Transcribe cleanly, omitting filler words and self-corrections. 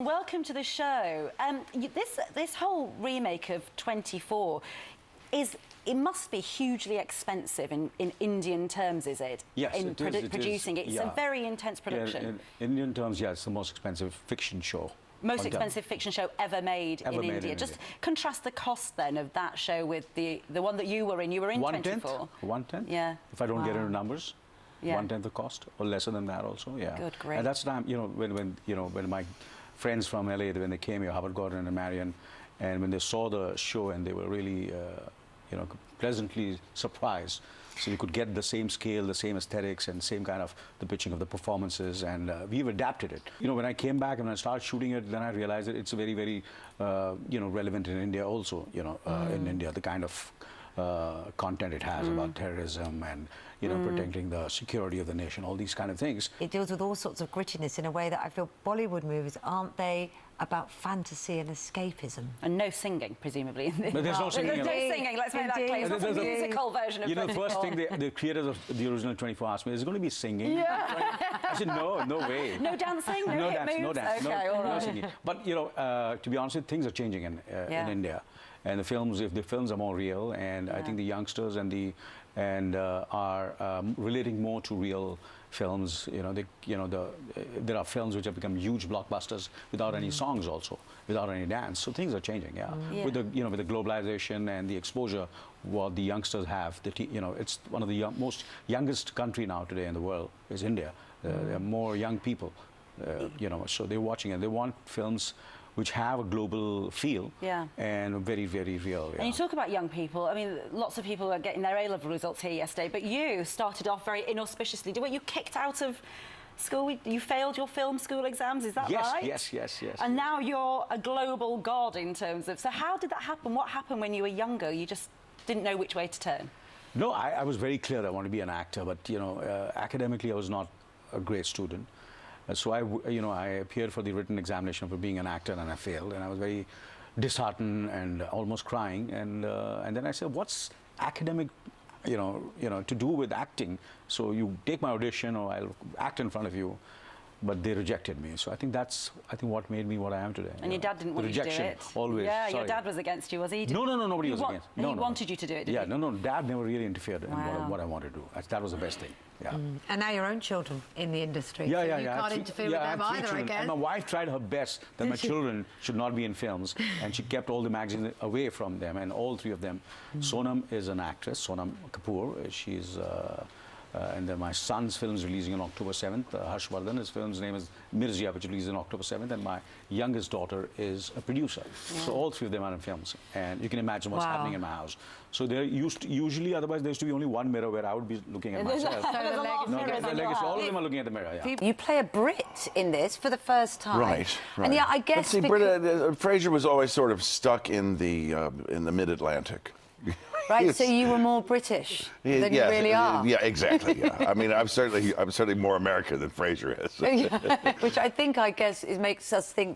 Welcome to the show. This whole remake of 24 it must be hugely expensive in Indian terms, is it? Yes, in producing it. It's a very intense production. Yeah, in Indian terms, yeah, it's the most expensive fiction show. Most expensive fiction show ever made in India. Just contrast the cost then of that show with the one that you were in. You were in 24. 1/10? Yeah. If I don't get into numbers, yeah. 1/10 the cost, or lesser than that also. Yeah. Good, great. And that's time. When my friends from LA, when they came here, Howard Gordon and Marion, and when they saw the show, and they were really, pleasantly surprised. So you could get the same scale, the same aesthetics, and same kind of the pitching of the performances, and we've adapted it. When I came back and when I started shooting it, then I realized that it's very, very, relevant in India also. In India, the kind of content it has about terrorism and protecting the security of the nation, all these kind of things. It deals with all sorts of grittiness in a way that I feel Bollywood movies, aren't they, about fantasy and escapism? And no singing, presumably. In this. But there's no singing. There's no singing, let's make that clear. It's not a musical version of 24. The first thing the creators of the original 24 asked me, is it going to be singing? Yeah. I said, no way. No dancing, no hip moves? No dance, okay, all right. no singing. But, to be honest, things are changing in India. And the films, if the films are more real, and I think the youngsters are relating more to real films. There are films which have become huge blockbusters without any songs, also without any dance. So things are changing. With the with the globalization and the exposure what the youngsters have. It's one of the most youngest country now today in the world is India. There are more young people. So they're watching and they want films which have a global feel and very, very real. And you talk about young people. I mean, lots of people are getting their A-level results here yesterday, but you started off very inauspiciously. Were you kicked out of school? You failed your film school exams, is that right? Yes. And now you're a global god in terms of... So how did that happen? What happened when you were younger? You just didn't know which way to turn? No, I was very clear I wanted to be an actor, but, academically I was not a great student. So I appeared for the written examination for being an actor, and I failed, and I was very disheartened and almost crying. And then I said, "What's academic, to do with acting? So you take my audition, or I'll act in front of you." But they rejected me. So I think that's what made me what I am today. And your dad didn't want you to do it? Always. Yeah, Sorry. your dad was against you, was he? No, nobody was against. He wanted you to do it, didn't he? No, Dad never really interfered in what I wanted to do. That was the best thing. Yeah. And now your own children in the industry. Yeah, so you can't interfere with them either, I guess. And my wife tried her best that my children should not be in films, and she kept all the magazines away from them, and all three of them. Sonam is an actress, Sonam Kapoor. She's... and then my son's film is releasing on October 7th. Harshvardhan, his film's name is Mirzia, which releases on October 7th. And my youngest daughter is a producer. Yeah. So all three of them are in films. And you can imagine what's happening in my house. So there usually, otherwise, there used to be only one mirror where I would be looking at myself. All of them are looking at the mirror, yeah. You play a Brit in this for the first time. Right. And yeah, I guess... But see, Fraser was always sort of stuck in the mid-Atlantic. Right, so you were more British than you really are. Yeah, exactly. Yeah. I mean, I'm certainly more American than Fraser is. Which I guess makes us think